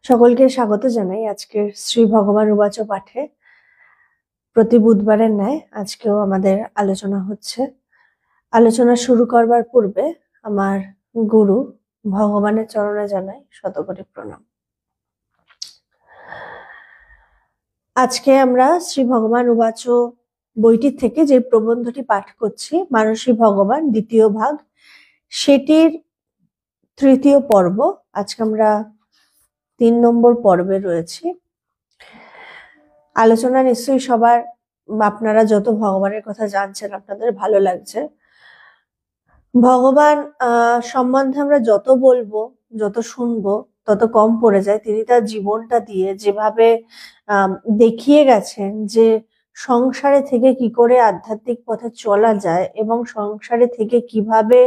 সকলকে স্বাগত জানাই আজকের শ্রী ভগবান উবাচ পাঠে। প্রতি বুধবারের ন্যায় আজকেও আমাদের আলোচনা হচ্ছে। আলোচনা শুরু করবার পূর্বে আমার গুরু ভগবানের চরণে জানাই শতকোটি প্রণাম। আজকে আমরা শ্রী ভগবান উবাচ বইটির থেকে যে প্রবন্ধটি পাঠ করছি, মানসী ভগবান দ্বিতীয় ভাগ, সেটির তৃতীয় পর্ব। আজকে আমরা 3 নম্বর পর্বে রয়েছি। আলোচনা নিশ্চয়ই সবার, আপনারা যত ভগবানের কথা জানছেন আপনাদের ভালো লাগছে। ভগবান সম্বন্ধে আমরা যত বলবো, যত শুনবো, তত কম পড়ে যায়। তিনি তার জীবনটা দিয়ে যেভাবে দেখিয়ে গেছেন যে সংসারে থেকে কি করে আধ্যাত্মিক পথে চলা যায় এবং সংসারে থেকে কিভাবে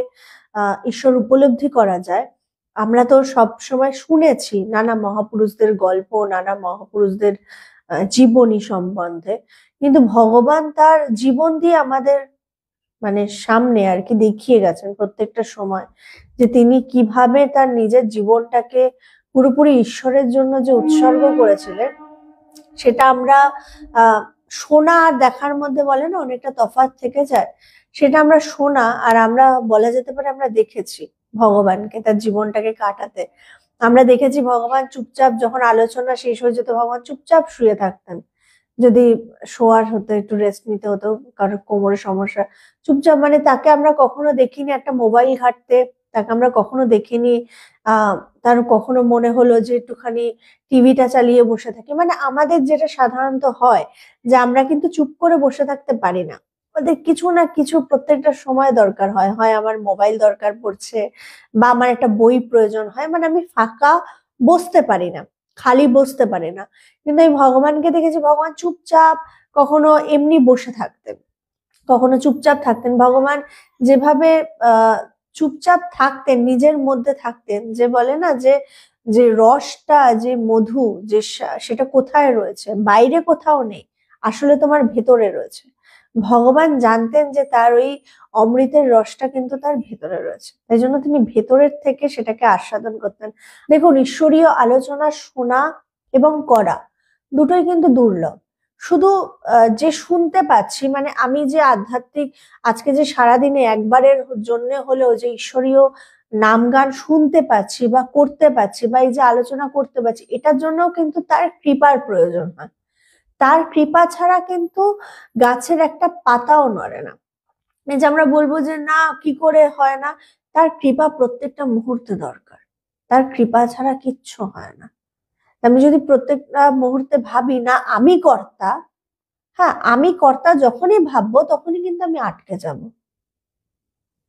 ঈশ্বর উপলব্ধি করা যায়। আমরা তো সব সময় শুনেছি নানা মহাপুরুষদের গল্প, নানা মহাপুরুষদের জীবনী সম্বন্ধে, কিন্তু ভগবান তার জীবন দিয়ে আমাদের সামনে আর কি দেখিয়ে গেছেন প্রত্যেকটা সময় যে তিনি কিভাবে তার নিজের জীবনটাকে পুরোপুরি ঈশ্বরের জন্য যে উৎসর্গ করেছিলেন। সেটা আমরা শোনা আর দেখার মধ্যে বলে না অনেকটা তফাৎ থেকে যায়। সেটা আমরা শোনা আর আমরা বলা যেতে পারে আমরা দেখেছি ভগবানকে তার জীবনটাকে কাটাতে। আমরা দেখেছি ভগবান চুপচাপ, যখন আলোচনা শেষ হয়ে যেত ভগবান চুপচাপ শুয়ে থাকতেন। যদি শোয়ার হতো, একটু রেস্ট নিতে হতো, কারোর কোমরের সমস্যা, চুপচাপ, তাকে আমরা কখনো দেখিনি একটা মোবাইল ঘাঁটতে, তাকে আমরা কখনো দেখিনি তার কখনো মনে হলো যে একটুখানি টিভিটা চালিয়ে বসে থাকি। আমাদের যেটা সাধারণত হয় যে আমরা কিন্তু চুপ করে বসে থাকতে পারি না, আমাদের কিছু না কিছু প্রত্যেকটা সময় দরকার হয়। হয় আমার মোবাইল দরকার পড়ছে বা আমার একটা বই প্রয়োজন হয়, আমি ফাঁকা বসতে পারি না, খালি বসতে পারি না। কিন্তু আমি ভগবানকে দেখেছি ভগবান চুপচাপ কখনো এমনি বসে থাকতেন, কখনো চুপচাপ থাকতেন। ভগবান যেভাবে চুপচাপ থাকতেন, নিজের মধ্যে থাকতেন, যে বলে না যে যে রসটা, যে মধু, যে সেটা কোথায় রয়েছে, বাইরে কোথাও নেই, আসলে তোমার ভেতরে রয়েছে। ভগবান জানতেন যে তার ওই অমৃতের রসটা কিন্তু তার ভেতরে রয়েছে, তাই জন্য তিনি ভেতরের থেকে সেটাকে আস্বাদন করতেন। দেখুন, ঈশ্বরীয় আলোচনা শোনা এবং করা দুটোই কিন্তু দুর্লভ। শুধু যে শুনতে পাচ্ছি, আমি যে আধ্যাত্মিক আজকে যে সারাদিনে একবারের জন্য হলেও যে ঈশ্বরীয় নাম গান শুনতে পাচ্ছি বা করতে পাচ্ছি বা এই যে আলোচনা করতে পারছি, এটার জন্যও কিন্তু তার কৃপার প্রয়োজন হয়। তার কৃপা ছাড়া কিন্তু গাছের একটা পাতাও নড়ে না। যে আমরা বলবো যে না, কি করে হয় না, তার কৃপা প্রত্যেকটা মুহূর্তে দরকার। তার কৃপা ছাড়া কিচ্ছু হয় না। আমি যদি প্রত্যেকটা মুহূর্তে ভাবি না আমি কর্তা, হ্যাঁ আমি কর্তা যখনই ভাববো তখনই কিন্তু আমি আটকে যাব।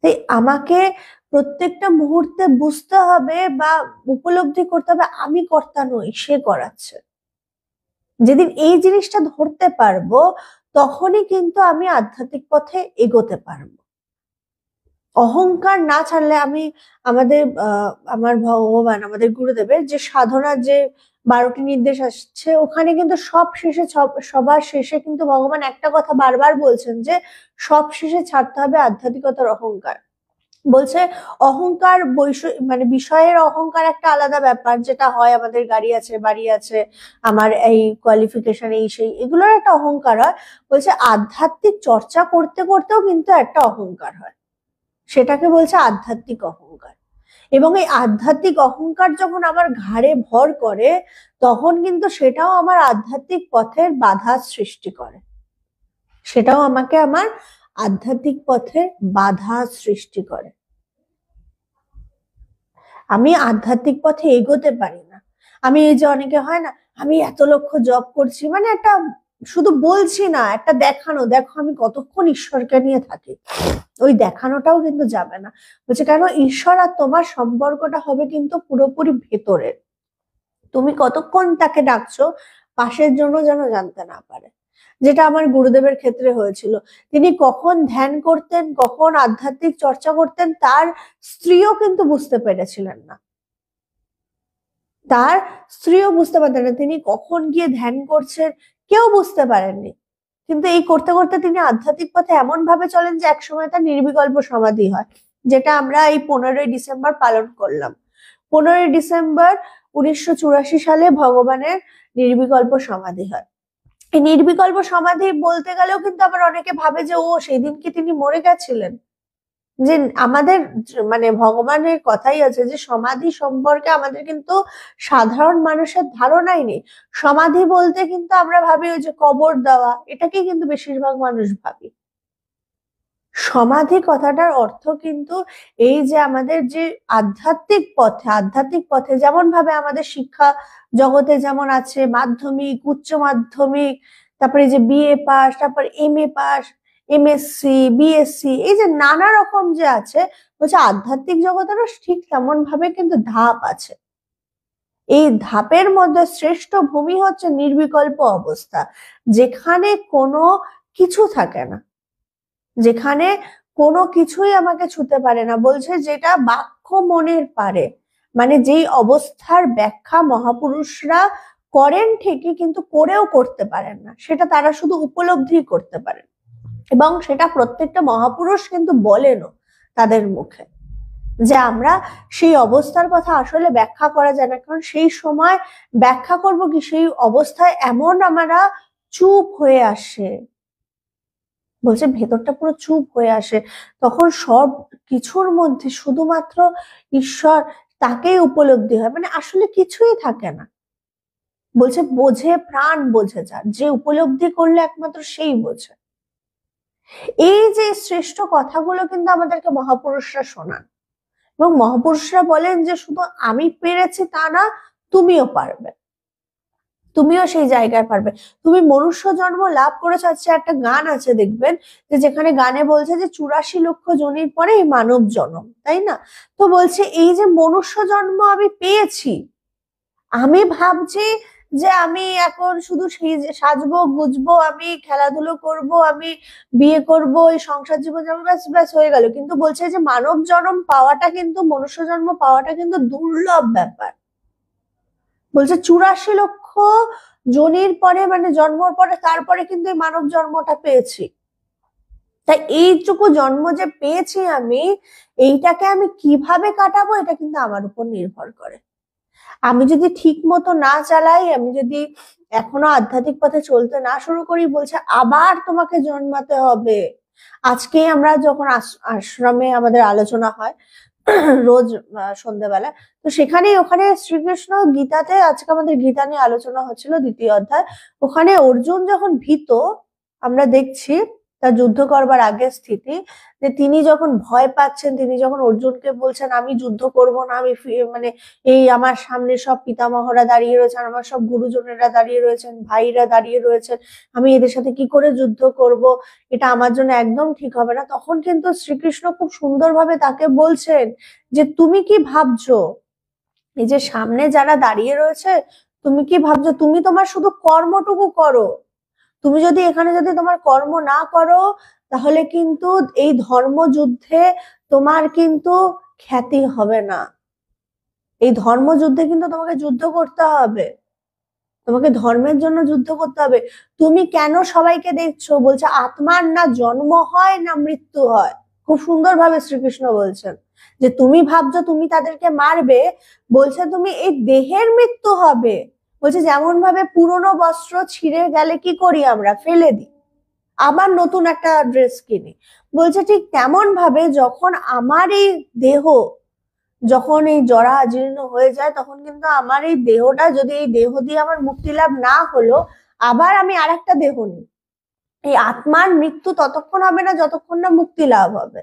তাই আমাকে প্রত্যেকটা মুহূর্তে বুঝতে হবে বা উপলব্ধি করতে হবে আমি কর্তা নই, সে করাচ্ছে। যেদিন এই জিনিসটা ধরতে পারবো তখনই কিন্তু আমি আধ্যাত্মিক পথে এগোতে পারবো। অহংকার না ছাড়লে আমার ভগবান, আমাদের গুরুদেবের যে সাধনার যে 12টি নির্দেশ আসছে, ওখানে কিন্তু সবার শেষে কিন্তু ভগবান একটা কথা বারবার বলছেন যে সব শেষে ছাড়তে হবে আধ্যাত্মিকতার অহংকার। বলছে অহংকার বিষয়ের অহংকার একটা আলাদা ব্যাপার, যেটা হয় আমাদের গাড়ি আছে, বাড়ি আছে, আমার এই কোয়ালিফিকেশন, এই সেই, এগুলোর একটা অহংকার হয়। বলছে আধ্যাত্মিক চর্চা করতে করতেও কিন্তু একটা অহংকার হয়, সেটাকে বলছে আধ্যাত্মিক অহংকার। এবং এই আধ্যাত্মিক অহংকার যখন আমার ঘাড়ে ভর করে তখন কিন্তু সেটাও আমার আধ্যাত্মিক পথের বাধা সৃষ্টি করে, সেটাও আমাকে আমার আধ্যাত্মিক পথে বাধা সৃষ্টি করে। আমি আধ্যাত্মিক পথে এগোতে পারি না। আমি এই যে অনেকে হয় না, আমি এত লক্ষ জব করছি, একটা শুধু বলছি না, একটা দেখানো, দেখো আমি কতক্ষণ ঈশ্বরকে নিয়ে থাকি, ওই দেখানোটাও কিন্তু যাবে না। বলছে কেন, ঈশ্বর আর তোমার সম্পর্কটা হবে কিন্তু পুরোপুরি ভেতরের। তুমি কতক্ষণ তাকে ডাকছো পাশের জন্য যেন জানতে না পারে, যেটা আমার গুরুদেবের ক্ষেত্রে হয়েছিল। তিনি কখন ধ্যান করতেন, কখন আধ্যাত্মিক চর্চা করতেন, তার স্ত্রীও কিন্তু বুঝতে পেরেছিলেন না, তার স্ত্রীও বুঝতে পারতেন না তিনি কখন গিয়ে ধ্যান করছেন, কেউ বুঝতে পারেননি। কিন্তু এই করতে করতে তিনি আধ্যাত্মিক পথে এমন ভাবে চলেন যে একসময় তার নির্বিকল্প সমাধি হয়, যেটা আমরা এই 15ই ডিসেম্বর পালন করলাম। 15ই ডিসেম্বর 1984 সালে ভগবানের নির্বিকল্প সমাধি হয়। এই নির্বিকল্প সমাধি বলতে গেলেও কিন্তু আবার অনেকে ভাবে যে ও সেই দিন কি তিনি মরে গেছিলেন। যে আমাদের মানে ভগবানের কথাই আছে যে সমাধি সম্পর্কে আমাদের কিন্তু সাধারণ মানুষের ধারণাই নেই। সমাধি বলতে কিন্তু আমরা ভাবি ওই যে কবর দেওয়া, এটাকে কিন্তু বেশিরভাগ মানুষ ভাবি। সমাধি কথাটার অর্থ কিন্তু এই যে আমাদের যে আধ্যাত্মিক পথে যেমন ভাবে আমাদের শিক্ষা জগতে যেমন আছে মাধ্যমিক, উচ্চ মাধ্যমিক, তারপরে যে বিএ পাস, তারপর এমএ পাস, এমএসসি, বিএসসি, এই যে নানা রকম যে আছে, বলছে আধ্যাত্মিক জগতেরও ঠিক তেমন ভাবে কিন্তু ধাপ আছে। এই ধাপের মধ্যে শ্রেষ্ঠ ভূমি হচ্ছে নির্বিকল্প অবস্থা, যেখানে কোনো কিছু থাকে না, যেখানে কোনো কিছুই আমাকে ছুতে পারে না। বলছে যেটা বাক্য মনের পারে, মানে যেই অবস্থার ব্যাখ্যা মহাপুরুষরা করেন ঠিকই, কিন্তু করেও করতে পারেন না, সেটা তারা শুধু উপলব্ধি করতে পারেন। এবং সেটা প্রত্যেকটা মহাপুরুষ কিন্তু বলেনও তাদের মুখে, যে আমরা সেই অবস্থার কথা আসলে ব্যাখ্যা করা যায় না, কারণ সেই সময় ব্যাখ্যা করব কি, সেই অবস্থায় এমন আমরা চুপ হয়ে আসে, বলছে ভেতরটা পুরো চুপ হয়ে আসে, তখন সব কিছুর মধ্যে শুধুমাত্র ঈশ্বর, তাকেই উপলব্ধি হয়, মানে আসলে কিছুই থাকে না। বলছে বোঝে প্রাণ বোঝে যার, যে উপলব্ধি করলে একমাত্র সেই বোঝে। এই যে শ্রেষ্ঠ কথাগুলো কিন্তু আমাদেরকে মহাপুরুষরা শোনান, এবং মহাপুরুষরা বলেন যে শুধু আমি পেরেছি তা না, তুমিও পারবে, তুমিও সেই জায়গায় পারবে। তুমি মনুষ্য জন্ম লাভ করেছো। আচ্ছা, একটা গান আছে দেখবেন, যে যেখানে গানে বলছে যে 84 লক্ষ জনির পরে এই মানব জন্ম, তাই না? তো বলছে এই যে মনুষ্য জন্ম আমি পেয়েছি, আমি ভাবছি যে আমি এখন শুধু সাজবো গুজবো, আমি খেলাধুলো করব, আমি বিয়ে করব, এই সংসার জীবন যাবো, ব্যাস ব্যাস হয়ে গেল। কিন্তু বলছে যে মানব জন্ম পাওয়াটা কিন্তু, মনুষ্য জন্ম পাওয়াটা কিন্তু দুর্লভ ব্যাপার। বলছে 84 লক্ষ জনির পরে, মানে জন্মর পরে, তারপরে কিন্তু এই মানব জন্মটা পেয়েছি। তাই এইটুকু জন্ম যে পেয়েছি আমি, এইটাকে আমি কিভাবে কাটাবো, এটা কিন্তু আমার উপর নির্ভর করে। আমি যদি ঠিক মতো না চালাই, আমি যদি এখনো আধ্যাত্মিক পথে চলতে না শুরু করি, বলছে আবার তোমাকে জন্মাতে হবে। আজকে আমরা যখন আশ্রমে আমাদের আলোচনা হয় রোজ সন্ধ্যেবেলা, তো সেখানেই ওখানে শ্রীকৃষ্ণ গীতাতে, আজকে আমাদের গীতা নিয়ে আলোচনা হচ্ছিল 2য় অধ্যায়, ওখানে অর্জুন যখন ভীত, আমরা দেখছি তার যুদ্ধ করবার আগের স্থিতি, যে তিনি যখন ভয় পাচ্ছেন, তিনি যখন অর্জুনকে বলছেন আমি যুদ্ধ করব না, আমি মানে এই আমার সামনে সব পিতামহরা দাঁড়িয়ে রয়েছেন, আমার সব গুরুজনেরা দাঁড়িয়ে রয়েছেন, ভাইরা দাঁড়িয়ে রয়েছেন, আমি এদের সাথে কি করে যুদ্ধ করব, এটা আমার জন্য একদম ঠিক হবে না। তখন কিন্তু শ্রীকৃষ্ণ খুব সুন্দরভাবে তাকে বলছেন যে তুমি কি ভাবছো, এই যে সামনে যারা দাঁড়িয়ে রয়েছে, তুমি কি ভাবছো, তুমি তোমার শুধু কর্মটুকু করো, তুমি যদি এখানে যদি তোমার কর্ম না করো, তাহলে কিন্তু এই ধর্মযুদ্ধে তোমার কিন্তু খ্যাতি হবে না। এই ধর্মযুদ্ধে কিন্তু তোমাকে যুদ্ধ করতে হবে, তোমাকে ধর্মের জন্য যুদ্ধ করতে হবে। তুমি কেন সবাইকে দেখছো, বলছে আত্মার না জন্ম হয় না মৃত্যু হয়। খুব সুন্দরভাবে শ্রীকৃষ্ণ বলছেন যে তুমি ভাবছো তুমি তাদেরকে মারবে, বলছে তুমি এই দেহের মৃত্যু হবে। বলছে যেমন ভাবে পুরনো বস্ত্র ছিঁড়ে গেলে কি করি আমরা, ফেলে দিই, আবার নতুন একটা ড্রেস কিনি। বলছে ঠিক তেমন ভাবে যখন আমার এই দেহ, যখন এই জরা জীর্ণ হয়ে যায়, তখন কিন্তু আমার এই দেহটা, যদি এই দেহ দিয়ে আমার মুক্তি লাভ না হলো, আবার আমি আর একটা দেহ নিই। এই আত্মার মৃত্যু ততক্ষণ হবে না যতক্ষণ না মুক্তি লাভ হবে।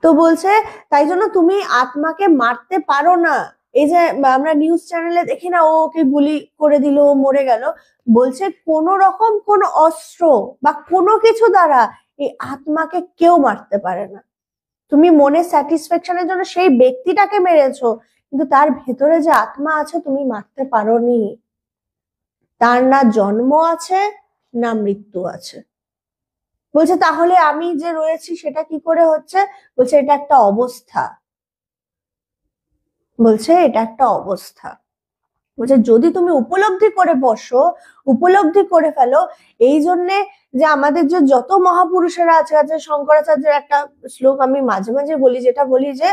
তো বলছে তাই জন্য তুমি আত্মাকে মারতে পারো না। এই যে আমরা নিউজ চ্যানেলে দেখি না, ওকে গুলি করে দিল, ও মরে গেল, বলছে কোন রকম কোন অস্ত্র বা কোনো কিছু দ্বারা এই আত্মাকে কেউ মারতে পারে না। তুমি মনে স্যাটিসফ্যাকশনের জন্য সেই ব্যক্তিটাকে মেরেছো, কিন্তু তার ভেতরে যে আত্মা আছে তুমি মারতে পারোনি। তার না জন্ম আছে না মৃত্যু আছে। বলছে তাহলে আমি যে রয়েছি সেটা কি করে হচ্ছে, বলছে এটা একটা অবস্থা, বলছে এটা একটা অবস্থা। বলছে যদি তুমি উপলব্ধি করে বসো, উপলব্ধি করে ফেলো, এই জন্যে যে আমাদের যে যত মহাপুরুষেরা আছে, শঙ্করাচার্যের একটা শ্লোক আমি মাঝে মাঝে বলি, যেটা বলি যে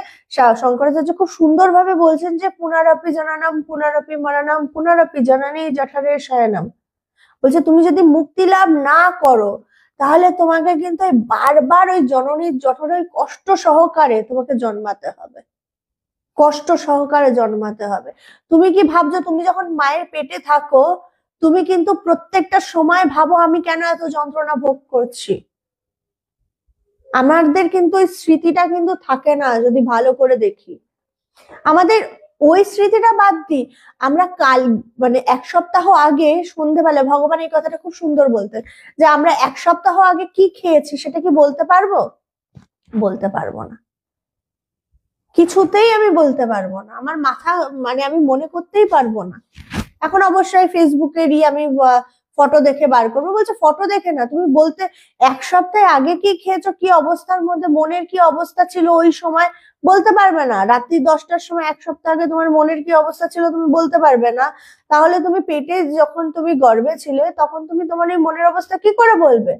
শঙ্করাচার্য খুব সুন্দরভাবে বলছেন যে পুনরাপি জননম পুনরাপি মরণম পুনরাপি জননী জঠরে শয়নম। বলছে তুমি যদি মুক্তি লাভ না করো তাহলে তোমাকে কিন্তু বারবার ওই জননীর জঠরে কষ্ট সহকারে তোমাকে জন্মাতে হবে, কষ্ট সহকারে জন্মাতে হবে। তুমি কি ভাবছো তুমি যখন মায়ের পেটে থাকো তুমি কিন্তু প্রত্যেকটা সময় ভাবো আমি কেন এত যন্ত্রণা ভোগ করছি? আমাদের কিন্তু ওই স্মৃতিটা কিন্তু থাকে না যদি ভালো করে দেখি। আমাদের ওই স্মৃতিটা বাদ দিই, আমরা কাল মানে এক সপ্তাহ আগে সন্ধ্যেবেলা ভগবান এই কথাটা খুব সুন্দর বলতেন যে আমরা এক সপ্তাহ আগে কি খেয়েছি সেটা কি বলতে পারবো? বলতে পারবো না, কিছুতেই আমি বলতে পারবো না, আমার মাথা মানে আমি মনে করতেই পারবো না। এখন অবশ্যই ফেসবুকেরই আমি ফটো দেখে বার করবো। বলছে ফটো দেখে না, তুমি বলতে এক সপ্তাহ আগে কি খেয়েছো, কি অবস্থার মধ্যে, মনের কি অবস্থা ছিল ওই সময়, বলতে পারবে না। রাত্রি 10টার সময় এক সপ্তাহ আগে তোমার মনের কি অবস্থা ছিল তুমি বলতে পারবে না, তাহলে তুমি পেটে যখন তুমি গর্ভে ছিলে তখন তুমি তোমার এই মনের অবস্থা কি করে বলবে?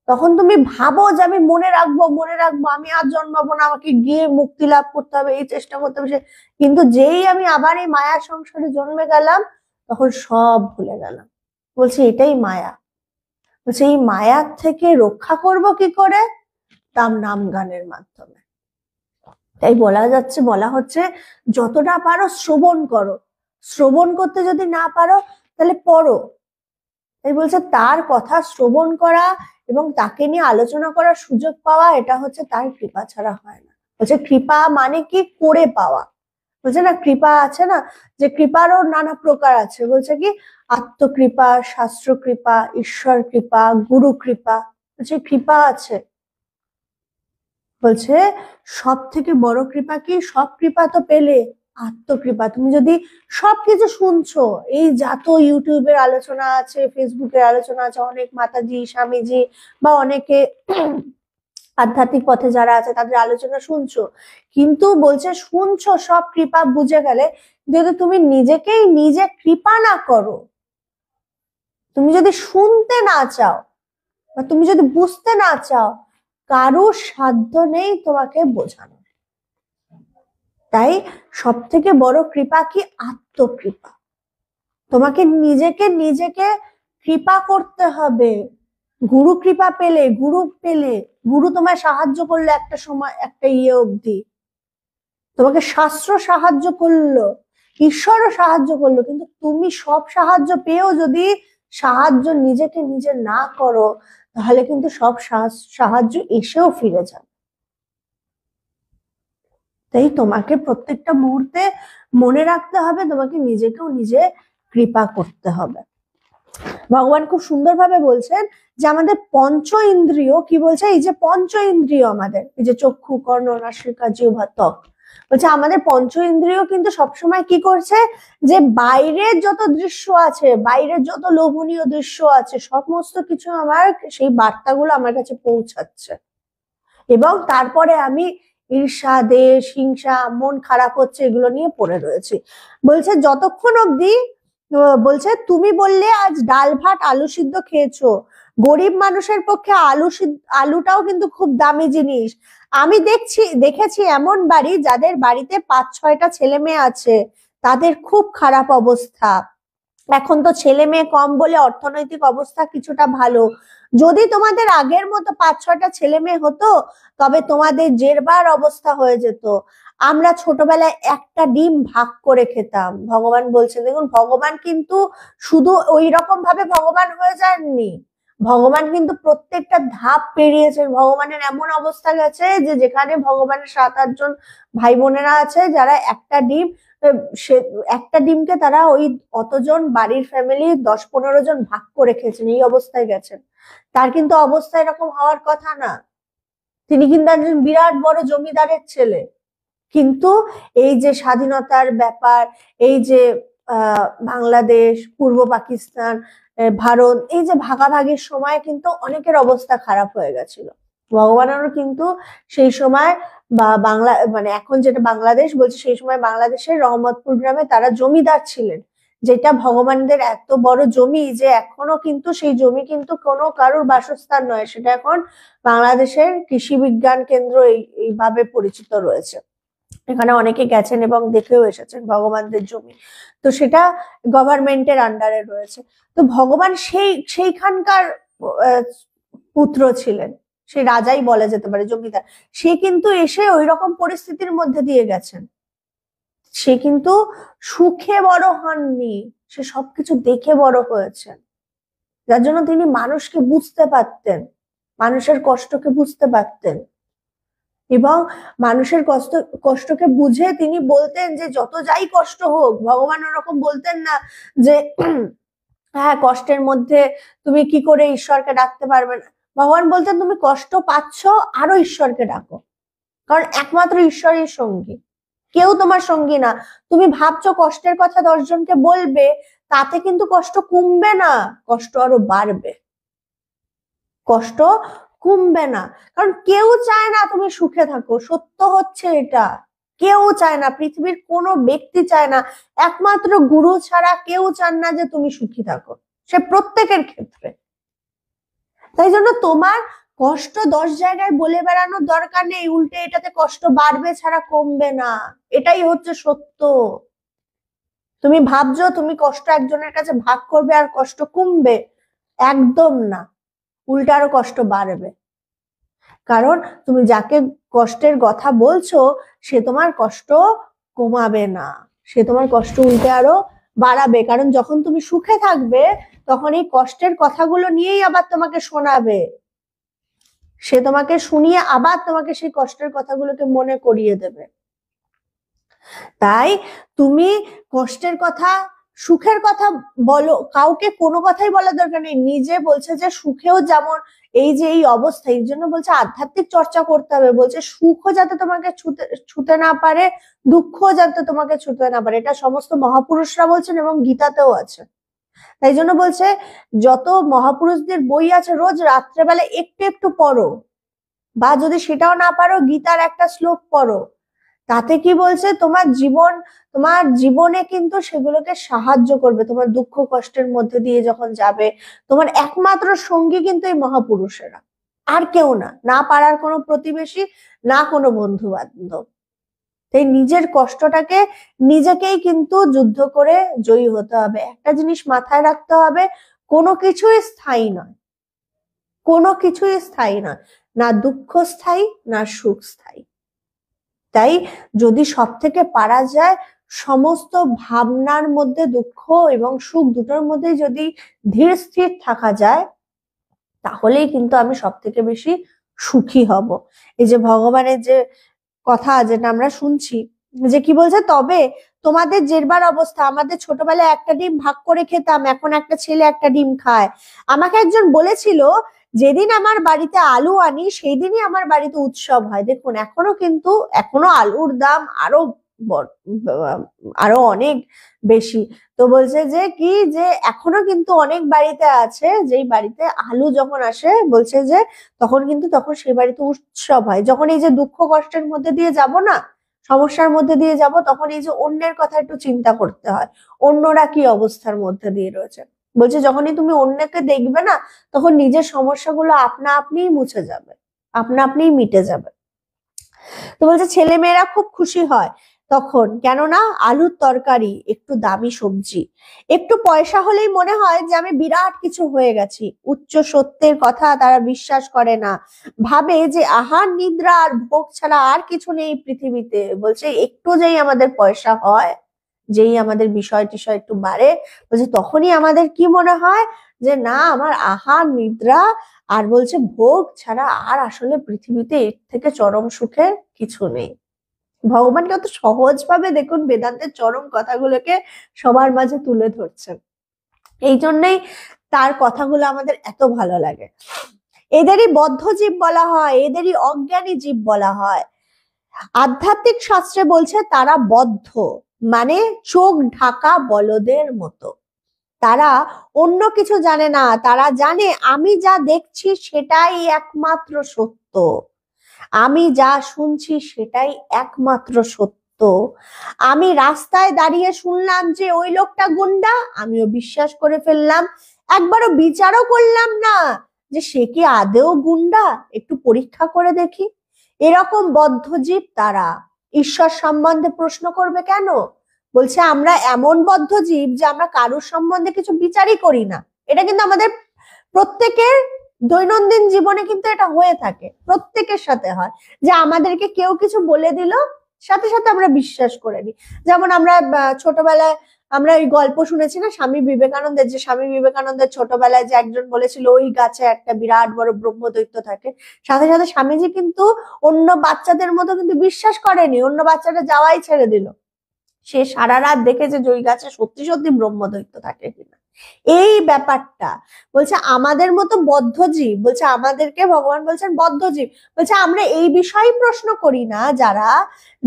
তখন তুমি ভাবো যে আমি মনে রাখবো মনে রাখবো, আমি আর জন্মাবো না, আমাকে গিয়ে মুক্তি লাভ করতে হবে, এই চেষ্টা করতে হবে। কিন্তু যেই আমি আবার এই মায়ার সংসারে জন্মে গেলাম তখন সব ভুলে গেলাম। বলছে এটাই মায়া। বলছে এই মায়ার থেকে রক্ষা করব কি করে? তার নাম গানের মাধ্যমে। তাই বলা হচ্ছে যতটা পারো শ্রবণ করো, শ্রবণ করতে যদি না পারো তাহলে পড়ো। তাই বলছে তার কথা শ্রবণ করা এবং তাকে নিয়ে আলোচনা করার সুযোগ পাওয়া, এটা হচ্ছে তার কৃপা ছাড়া হয় না। বলছে কৃপা মানে কি করে পাওয়া। বলছে না কৃপা আছে না, যে কৃপারও নানা প্রকার আছে। বলছে কি আত্মকৃপা, শাস্ত্র কৃপা, ঈশ্বর কৃপা, গুরু কৃপা। বলছে কৃপা আছে। বলছে সব থেকে বড় কৃপা কি? সব কৃপা তো পেলে আত্মকৃপা। তুমি যদি সবকিছু শুনছো, এই যত ইউটিউবের আলোচনা আছে, ফেসবুকের আলোচনা আছে, অনেক মাতাজি স্বামীজি বা অনেকে আধ্যাত্মিক পথে যারা আছে তাদের আলোচনা শুনছো, কিন্তু বলছে শুনছো সব কৃপা বুঝে গেলে, যদি তুমি নিজেকেই নিজে কৃপা না করো, তুমি যদি শুনতে না চাও বা তুমি যদি বুঝতে না চাও, কারো সাধ্য নেই তোমাকে বোঝানো। তাই সব থেকে বড় কৃপা কি? আত্মকৃপা। তোমাকে নিজেকে কৃপা করতে হবে। গুরু কৃপা পেলে, গুরু তোমায় সাহায্য করলো একটা সময়, একটা অবধি তোমাকে শাস্ত্র সাহায্য করলো, ঈশ্বরও সাহায্য করলো, কিন্তু তুমি সব সাহায্য পেয়েও যদি সাহায্য নিজেকে নিজে না করো তাহলে কিন্তু সব সাহায্য এসেও ফিরে যাবে। তাই তোমাকে প্রত্যেকটা মুহূর্তে মনে রাখতে হবে তোমাকে নিজেকেও নিজে কৃপা করতে হবে। ভগবান খুব সুন্দরভাবে বলছেন যে আমাদের পঞ্চ ইন্দ্রিয়, কি বলছে, এই যে পঞ্চ ইন্দ্রিয় আমাদের, এই যে চক্ষু, কর্ণ, নাসিকা, জিহ্বা, ত্বক, বলছে আমাদের পঞ্চ ইন্দ্রিয় কিন্তু সবসময় কি করছে, যে বাইরের যত দৃশ্য আছে, বাইরের যত লোভনীয় দৃশ্য আছে, সমস্ত কিছু আমার সেই বার্তাগুলো আমার কাছে পৌঁছাচ্ছে, এবং তারপরে আমি ঈর্ষা, দেশ, হিংসা, মন খারাপ হচ্ছে এগুলো নিয়ে পড়ে রয়েছি। বলছে যতক্ষণ অব্দি, বলছে তুমি বললে আজ ডাল ভাত আলু সিদ্ধ খেয়েছো, গরিব মানুষের পক্ষে আলুটাও কিন্তু খুব দামি জিনিস। আমি দেখেছি এমন বাড়ি যাদের বাড়িতে 5-6টা ছেলে মেয়ে আছে, তাদের খুব খারাপ অবস্থা। এখন তো ছেলে মেয়ে কম বলে অর্থনৈতিক অবস্থা কিছুটা ভালো। যদি তোমাদের আগের মতো 5-6টা ছেলে মেয়ে হতো তবে তোমাদের জেরবার অবস্থা হয়ে যেত। আমরা ছোটবেলায় একটা ডিম ভাগ করে খেতাম। ভগবান বলছেন, দেখুন ভগবান কিন্তু শুধু ওই রকম ভাবে ভগবান হয়ে যাননি, ভগবান কিন্তু প্রত্যেকটা ধাপ পেরিয়েছেন। ভগবানের এমন অবস্থা গেছে যে যেখানে ভগবানের 7-8 জন ভাই বোনেরা আছে যারা একটা ডিমকে তারা ওই অতজন বাড়ির ফ্যামিলি 10-15 জন ভাগ করে খেয়েছেন, এই অবস্থায় গেছেন। তার কিন্তু অবস্থা এরকম হওয়ার কথা না, তিনি কিন্তু একজন বিরাট বড় জমিদারের ছেলে। কিন্তু এই যে স্বাধীনতার ব্যাপার, এই যে বাংলাদেশ, পূর্ব পাকিস্তান, ভারত, এই যে ভাগাভাগির সময় কিন্তু অনেকের অবস্থা খারাপ হয়ে গেছিল। ভগবানেরও কিন্তু সেই সময় বা বাংলা মানে এখন যেটা বাংলাদেশ বলছে, সেই সময় বাংলাদেশের রহমতপুর গ্রামে তারা জমিদার ছিলেন, যেটা ভগবানদের এত বড় জমি যে এখনো কিন্তু সেই জমি কিন্তু কোনো কারোর বাসস্থান নয়, সেটা এখন বাংলাদেশের কৃষি বিজ্ঞান কেন্দ্র এইভাবে পরিচিত রয়েছে। এখানে অনেকে গেছেন এবং দেখেও এসেছেন ভগবানদের জমি। তো সেটা গভর্নমেন্টের আন্ডারে রয়েছে। তো ভগবান সেইখানকার পুত্র ছিলেন, সে রাজাই বলা যেতে পারে, জমিদার। সে কিন্তু এসে ওই রকম পরিস্থিতির মধ্যে দিয়ে গেছেন, সে কিন্তু সুখে বড় হননি, সে সবকিছু দেখে বড় হয়েছেন, যার জন্য তিনি মানুষকে বুঝতে পারতেন, মানুষের কষ্টকে বুঝতে পারতেন এবং মানুষের কষ্টকে বুঝে তিনি বলতেন যে যত যাই কষ্ট হোক, ভগবান ওরকম বলতেন না যে হ্যাঁ কষ্টের মধ্যে তুমি কি করে ঈশ্বরকে ডাকতে পারবে না। ভগবান বলতেন তুমি কষ্ট পাচ্ছ, আরো ঈশ্বরকে ডাকো, কারণ একমাত্র ঈশ্বরই সঙ্গী, কেউ তোমার সঙ্গী না। তুমি ভাবছো কষ্টের কথা 10 জনকে বলবে, তাতে কিন্তু কষ্ট কমবে না, কষ্ট আরো বাড়বে, কষ্ট কমবে না। কারণ কেউ চায় না তুমি সুখে থাকো, সত্য হচ্ছে এটা, কেউ চায় না, পৃথিবীর কোনো ব্যক্তি চায় না, একমাত্র গুরু ছাড়া কেউ চান না যে তুমি সুখী থাকো, সে প্রত্যেকের ক্ষেত্রে। তাই জন্য তোমার কষ্ট 10 জায়গায় বলে বেড়ানোর দরকার নেই, উল্টে এটাতে কষ্ট বাড়বে ছাড়া কমবে না, এটাই হচ্ছে সত্য। তুমি ভাবছো তুমি কষ্ট একজনের কাছে ভাগ করবে আর কষ্ট কমবে, একদম না, উল্টে আরো কষ্ট বাড়বে। কারণ তুমি যাকে কষ্টের কথা বলছো সে তোমার কষ্ট কমাবে না, সে তোমার কষ্ট উল্টে আরো বাড়াবে। কারণ যখন তুমি সুখে থাকবে তখন এই কষ্টের কথাগুলো নিয়েই আবার তোমাকে শোনাবে, সে তোমাকে শুনিয়ে আবার তোমাকে সেই কষ্টের কথাগুলোকে মনে করিয়ে দেবে। তাই তুমি কষ্টের কথা, সুখের কথা বলো, কাউকে কোনো কথাই বলার দরকার নেই। নিজে বলছে যে সুখেও যেমন এই যে এই অবস্থা, এর জন্য বলছে আধ্যাত্মিক চর্চা করতে হবে, বলছে সুখও যাতে তোমাকে ছুতে না পারে, দুঃখও যাতে তোমাকে ছুতে না পারে, এটা সমস্ত মহাপুরুষরা বলছেন এবং গীতাতেও আছে। তাই জন্য বলছে যত মহাপুরুষদের বই আছে রোজ রাত্রেবেলা একটু একটু পড়ো, বা যদি সেটাও না পারো গীতার একটা শ্লোক পড়ো, তাতে কি বলছে তোমার জীবনে কিন্তু সেগুলোকে সাহায্য করবে। তোমার দুঃখ কষ্টের মধ্যে দিয়ে যখন যাবে, তোমার একমাত্র সঙ্গী কিন্তু এই মহাপুরুষেরা, আর কেউ না, না পারার কোনো প্রতিবেশী, না কোনো বন্ধু বান্ধব। তাই নিজের কষ্টটাকে নিজেকেই কিন্তু যুদ্ধ করে জয়ী হতে হবে। একটা জিনিস মাথায় রাখতে হবে, কোনো কিছুই স্থায়ী নয়, কোনো কিছুই স্থায়ী নয়, না দুঃখ স্থায়ী না সুখ স্থায়ী। তাই যদি সব থেকে পারা যায় সমস্ত ভাবনার মধ্যে দুঃখ এবং সুখ দুটোর মধ্যে যদি ধীর স্থির থাকা যায়, তাহলেই কিন্তু আমি সব থেকে বেশি সুখী হব। এই যে ভগবানের যে কথা যেটা আমরা শুনছি, যে কি বলছে, তবে তোমাদের জেরবার অবস্থা, আমাদের ছোটবেলায় একটা ডিম ভাগ করে খেতাম, এখন একটা ছেলে একটা ডিম খায়। আমাকে একজন বলেছিল যেদিন আমার বাড়িতে আলু আনি সেই দিনই আমার বাড়িতে উৎসব হয়। দেখুন এখনো আলুর দাম আরো অনেক বেশি। তো বলছে যে কি, যে এখনো কিন্তু অনেক বাড়িতে আছে যেই বাড়িতে আলু যখন আসে, বলছে যে তখন সেই বাড়িতে উৎসব হয়। যখন এই যে দুঃখ কষ্টের মধ্যে দিয়ে যাব না, সমস্যার মধ্যে দিয়ে যাব, তখন এই যে অন্যের কথা একটু চিন্তা করতে হয়, অন্যরা কি অবস্থার মধ্যে দিয়ে রয়েছে। বলছে যখনই তুমি অন্যকে দেখবে না, তখন নিজের সমস্যাগুলো আপনা আপনিই মুছে যাবে, আপনা আপনিই মিটে যাবে। তো বলছে ছেলে মেয়েরা খুব খুশি হয় তখন, কেননা আলুর তরকারি, একটু দামি সবজি, একটু পয়সা হলেই মনে হয় যে আমি বিরাট কিছু হয়ে গেছি। উচ্চ সত্যের কথা তারা বিশ্বাস করে না, ভাবে যে আহার নিদ্রা আর ভোগ ছাড়া আর কিছু নেই পৃথিবীতে। বলছে একটু যেই আমাদের পয়সা হয়, যেই আমাদের বিষয় টিষয় একটু বাড়ে, বলছে তখনই আমাদের কি মনে হয় যে না, আমার আহার নিদ্রা আর বলছে ভোগ ছাড়া আর আসলে পৃথিবীতে এর থেকে চরম সুখের কিছু নেই। ভগবান কত সহজ ভাবে দেখুন বেদান্তের চরম কথাগুলোকে সবার মাঝে তুলে ধরছেন, এই জন্যই তার কথাগুলো আমাদের এত ভালো লাগে। এদেরই বদ্ধ জীব বলা হয়, এদেরই অজ্ঞানী জীব বলা হয়। আধ্যাত্মিক শাস্ত্রে বলছে তারা বদ্ধ, মানে চোখ ঢাকা বলদের মতো। তারা অন্য কিছু জানে না, তারা জানে আমি যা দেখছি সেটাই একমাত্র সত্য, আমি যা শুনছি সেটাই একমাত্র সত্য। আমি রাস্তায় দাঁড়িয়ে শুনলাম যে ওই লোকটা গুন্ডা, আমিও বিশ্বাস করে ফেললাম, একবারও বিচারও করলাম না যে সে কি আদেও গুন্ডা, একটু পরীক্ষা করে দেখি। এরকম বদ্ধজীব তারা। ঈশ্বর সম্বন্ধে প্রশ্ন করবে কেন? বলছে আমরা এমন বদ্ধজীব যে আমরা কারোর সম্বন্ধে কিছু বিচারই করি না। এটা কিন্তু আমাদের প্রত্যেকের দৈনন্দিন জীবনে কিন্তু এটা হয়ে থাকে, প্রত্যেকের সাথে হয় যে আমাদেরকে কেউ কিছু বলে দিল, সাথে সাথে আমরা বিশ্বাস করে নিই। যেমন আমরা ছোটবেলায় আমরা এই গল্প শুনেছি না স্বামী বিবেকানন্দের, যে স্বামী বিবেকানন্দের ছোটবেলায় যে একজন বলেছিল ওই গাছে একটা বিরাট বড় ব্রহ্মদৈত্য থাকে, সাথে সাথে স্বামীজি কিন্তু অন্য বাচ্চাদের মতো কিন্তু বিশ্বাস করেনি, অন্য বাচ্চাটা যাওয়াই ছেড়ে দিল। সে সারা রাত দেখেছে যে ওই গাছে সত্যি সত্যি ব্রহ্মদৈত্য থাকে কিনা। এই ব্যাপারটা বলছে আমাদের মতো বদ্ধজীব, বলছে আমাদেরকে ভগবান বলছেন বদ্ধজীব, বলছে আমরা এই বিষয়ে প্রশ্ন করি না যারা,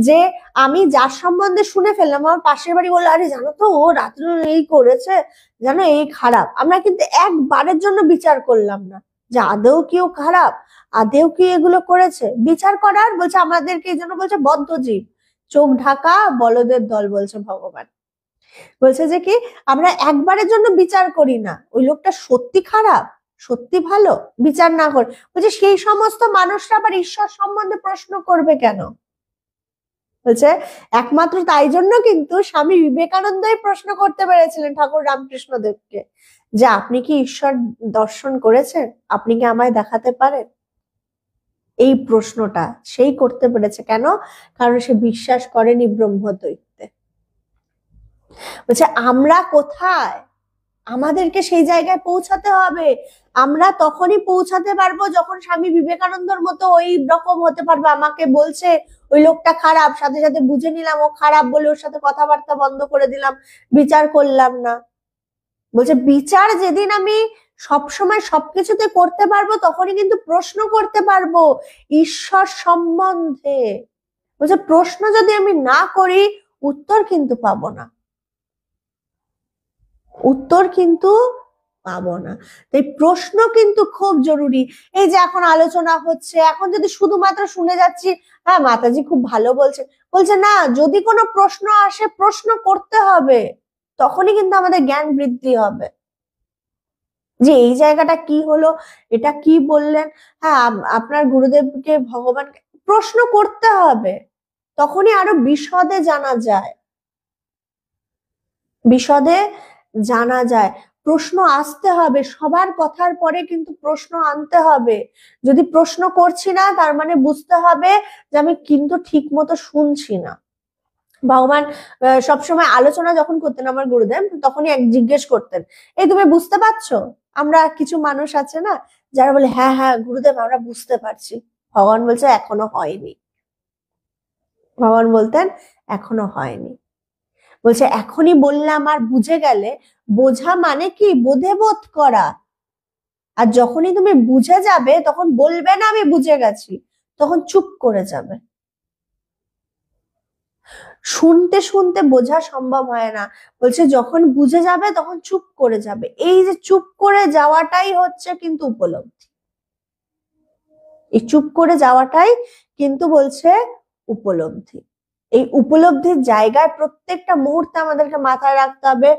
যে আমি যার সম্বন্ধে শুনে ফেললাম, আমার পাশের বাড়ি বললো আরে জানো তো ও রাত্রে এই করেছে, জানো এই খারাপ, আমরা কিন্তু একবারের জন্য বিচার করলাম না যে আদেও কি ও খারাপ, আদেও কি এগুলো করেছে, বিচার করার বলছে আমাদেরকে এই জন্য বলছে বদ্ধজীব, চোখ ঢাকা বলদের দল বলছে ভগবান। বলছে যে কি আমরা একবারের জন্য বিচার করি না ওই লোকটা সত্যি খারাপ সত্যি ভালো, বিচার না করে। বলছে সেই সমস্ত মানুষরা আবার ঈশ্বর সম্বন্ধে প্রশ্ন করবে কেন? বলছে একমাত্র তাই জন্য কিন্তু স্বামী বিবেকানন্দই প্রশ্ন করতে পেরেছিলেন ঠাকুর রামকৃষ্ণ দেবকে, যে আপনি কি ঈশ্বর দর্শন করেছেন, আপনি কি আমায় দেখাতে পারেন? এই প্রশ্নটা সেই করতে পেরেছে কেন? কারণ সে বিশ্বাস করেনি ব্রহ্মদৈত্যে। বলছে আমরা কোথায়, আমাদেরকে সেই জায়গায় পৌঁছাতে হবে। আমরা তখনই পৌঁছাতে পারবো যখন স্বামী বিবেকানন্দর মতো ওই রকম হতে পারবে। আমাকে বলছে ওই লোকটা খারাপ, সাথে সাথে বুঝে নিলাম ও খারাপ বলে ওর সাথে কথাবার্তা বন্ধ করে দিলাম, বিচার করলাম না। বলছে বিচার যেদিন আমি সবসময় সবকিছুতে করতে পারবো তখনই কিন্তু প্রশ্ন করতে পারবো ঈশ্বর সম্বন্ধে। বলছে প্রশ্ন যদি আমি না করি উত্তর কিন্তু পাবো না, উত্তর কিন্তু পাবো না। তাই প্রশ্ন কিন্তু খুব জরুরি। এই যে এখন আলোচনা হচ্ছে, এখন যদি শুধুমাত্র শুনে যাচ্ছি হ্যাঁ মাতাজি খুব ভালো বলছে, বলছে না, যদি কোনো প্রশ্ন আসে প্রশ্ন করতে হবে, তখনই কিন্তু আমাদের জ্ঞান বৃদ্ধি হবে। যে এই জায়গাটা কি হলো, এটা কি বললেন, হ্যাঁ আপনার গুরুদেবকে ভগবান, প্রশ্ন করতে হবে, তখনই আরো বিশদে জানা যায়, বিশদে জানা যায়। প্রশ্ন আসতে হবে, সবার কথার পরে কিন্তু প্রশ্ন আনতে হবে। যদি প্রশ্ন করছি না তার মানে বুঝতে হবে যে আমি কিন্তু ঠিক মতো শুনছি না। ভগবান সবসময় আলোচনা যখন করতেন আমার গুরুদেব, তখনই এক জিজ্ঞেস করতেন এই তুমি বুঝতে পারছো? আমরা কিছু মানুষ আছে না যারা বলে হ্যাঁ হ্যাঁ গুরুদেব আমরা বুঝতে পারছি। ভগবান বলছে এখনো হয়নি। ভগবান বলতেন এখনো হয়নি। বলছে এখনই বললাম আর বুঝে গেলে, বোঝা মানে কি বোধে বোধ করা। আর যখনই তুমি বুঝে যাবে তখন বলবে না আমি বুঝে গেছি, তখন চুপ করে যাবে। শুনতে শুনতে বোঝা সম্ভব হয় না, বলছে যখন বুঝে যাবে তখন চুপ করে যাবে। এই যে চুপ করে যাওয়াটাই হচ্ছে কিন্তু উপলব্ধি, এই চুপ করে যাওয়াটাই কিন্তু বলছে উপলব্ধি। এই উপলব্ধির জায়গায় প্রত্যেকটা মুহূর্তে আমাদেরকে মাথায় রাখতে হবে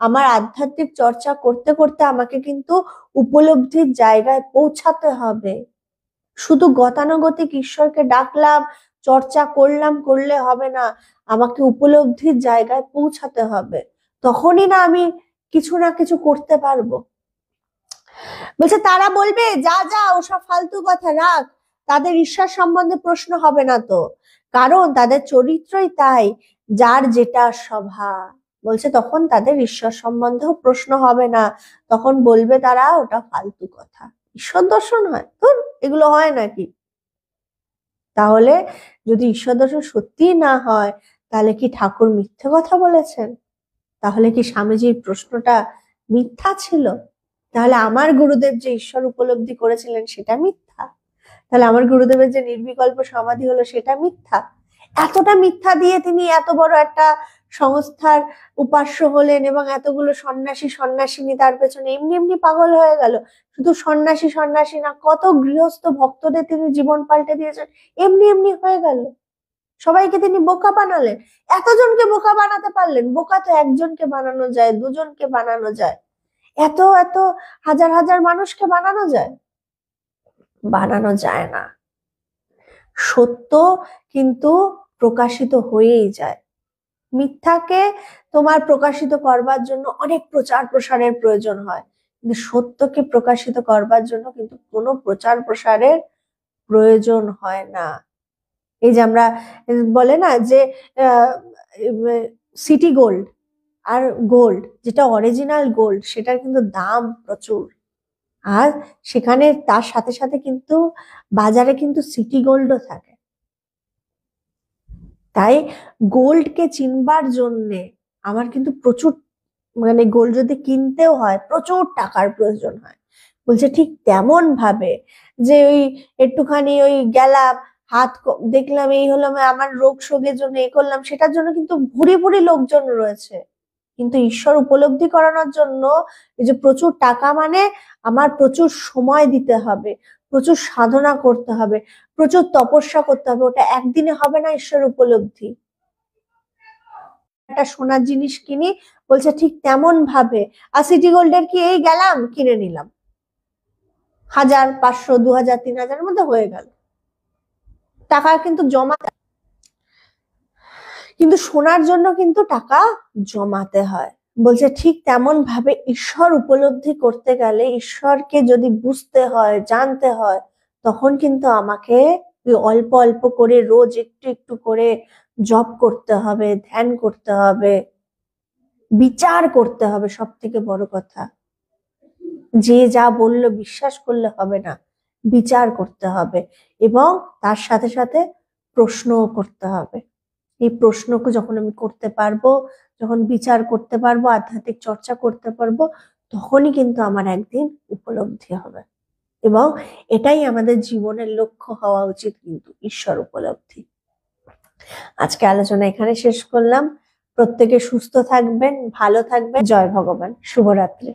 আমার আধ্যাত্মিক চর্চা করতে করতে আমাকে কিন্তু উপলব্ধির জায়গায় পৌঁছাতে হবে। শুধু গতানুগতিক ঈশ্বরকে ডাকলাম চর্চা করলাম করলে হবে না, আমাকে উপলব্ধির জায়গায় পৌঁছাতে হবে, তখনই না আমি কিছু না কিছু করতে পারবো। বলছে তারা বলবে যা যা ওসব ফালতু কথা রাখ, তাদের ঈশ্বর সম্বন্ধে প্রশ্ন হবে না তো, কারণ তাদের চরিত্রই তাই, যার যেটা স্বভাব। বলছে তখন তাদের ঈশ্বর সম্বন্ধেও প্রশ্ন হবে না, তখন বলবে তারা ওটা ফালতু কথা, ঈশ্বর দর্শন হয় তো এগুলো হয় নাকি? তাহলে যদি ঈশ্বর দর্শন সত্যি না হয় তাহলে কি ঠাকুর মিথ্যে কথা বলেছেন? তাহলে কি স্বামীজির প্রশ্নটা মিথ্যা ছিল? তাহলে আমার গুরুদেব যে ঈশ্বর উপলব্ধি করেছিলেন সেটা মিথ্যা? তাহলে আমার গুরুদেবের যে নির্বিকল্প সমাধি হলো সেটা মিথ্যা? এতটা মিথ্যা দিয়ে তিনি এত বড় একটা সংস্থার উপাস্য হলেন এবং এতগুলো সন্ন্যাসী সন্ন্যাসিনী তার পেছনে এমনি এমনি পাগল হয়ে গেল। শুধু সন্ন্যাসী সন্ন্যাসী না, কত গৃহস্থ ভক্তদের তিনি জীবন পাল্টে দিয়েছেন, এমনি এমনি হয়ে গেল। সবাইকে তিনি বোকা বানালেন। এতজনকে বোকা বানাতে পারলেন? বোকা তো একজনকে বানানো যায়, দুজনকে বানানো যায়, এত এত হাজার হাজার মানুষকে বানানো যায়? বানানো যায় না। সত্য কিন্তু প্রকাশিত হয়েই যায়। মিথ্যাকে তোমার প্রকাশিত করবার জন্য অনেক প্রচার প্রসারের প্রয়োজন হয়, কিন্তু সত্যকে প্রকাশিত করবার জন্য কিন্তু কোনো প্রচার প্রসারের প্রয়োজন হয় না। এই যে আমরা বলে না যে সিটি গোল্ড আর গোল্ড, যেটা অরিজিনাল গোল্ড, সেটার কিন্তু দাম প্রচুর। আর সেখানে তার সাথে সাথে কিন্তু বাজারে কিন্তু সিটি গোল্ডও থাকে। তাই গোল্ডকে চিনবার জন্যে আমার কিন্তু প্রচুর, মানে গোল্ড যদি কিনতেও হয় প্রচুর টাকার প্রয়োজন হয়। বলছে ঠিক তেমন ভাবে যে ওই একটুখানি ওই গেলাম, হাত দেখলাম, এই হলাম, আমার রোগ শোকের জন্য এ করলাম, সেটার জন্য কিন্তু ভুরি ভুরি লোকজন রয়েছে। কিন্তু ঈশ্বর উপলব্ধি করানোর জন্য এই যে প্রচুর টাকা মানে আমার প্রচুর সময় দিতে হবে, প্রচুর সাধনা করতে হবে, প্রচুর তপস্যা করতে হবে। ওটা একদিনে হবে না ঈশ্বর উপলব্ধি। একটা সোনার জিনিস কিনি, বলছে ঠিক তেমন ভাবে। আর সিটি গোল্ডের কি এই গেলাম কিনে নিলাম, 1000, 500, 2000, 3000 এর মধ্যে হয়ে গেল, টাকা কিন্তু জমা। কিন্তু সোনার জন্য কিন্তু টাকা জমাতে হয়। বলছে ঠিক তেমন ভাবে ঈশ্বর উপলব্ধি করতে গেলে, ঈশ্বরকে যদি বুঝতে হয়, জানতে হয়, তখন কিন্তু আমাকে অল্প অল্প করে রোজ একটু একটু করে জপ করতে হবে, ধ্যান করতে হবে, বিচার করতে হবে। সব থেকে বড় কথা, যে যা বললো বিশ্বাস করলে হবে না, বিচার করতে হবে এবং তার সাথে সাথে প্রশ্নও করতে হবে। এই প্রশ্নকে যখন আমি করতে পারবো, যখন বিচার করতে পারবো, আধ্যাত্মিক চর্চা করতে পারবো, তখনই কিন্তু আমার একদিন উপলব্ধি হবে। এবং এটাই আমাদের জীবনের লক্ষ্য হওয়া উচিত, কিন্তু ঈশ্বর উপলব্ধি। আজকে আলোচনা এখানে শেষ করলাম। প্রত্যেকে সুস্থ থাকবেন, ভালো থাকবেন। জয় ভগবান। শুভরাত্রি।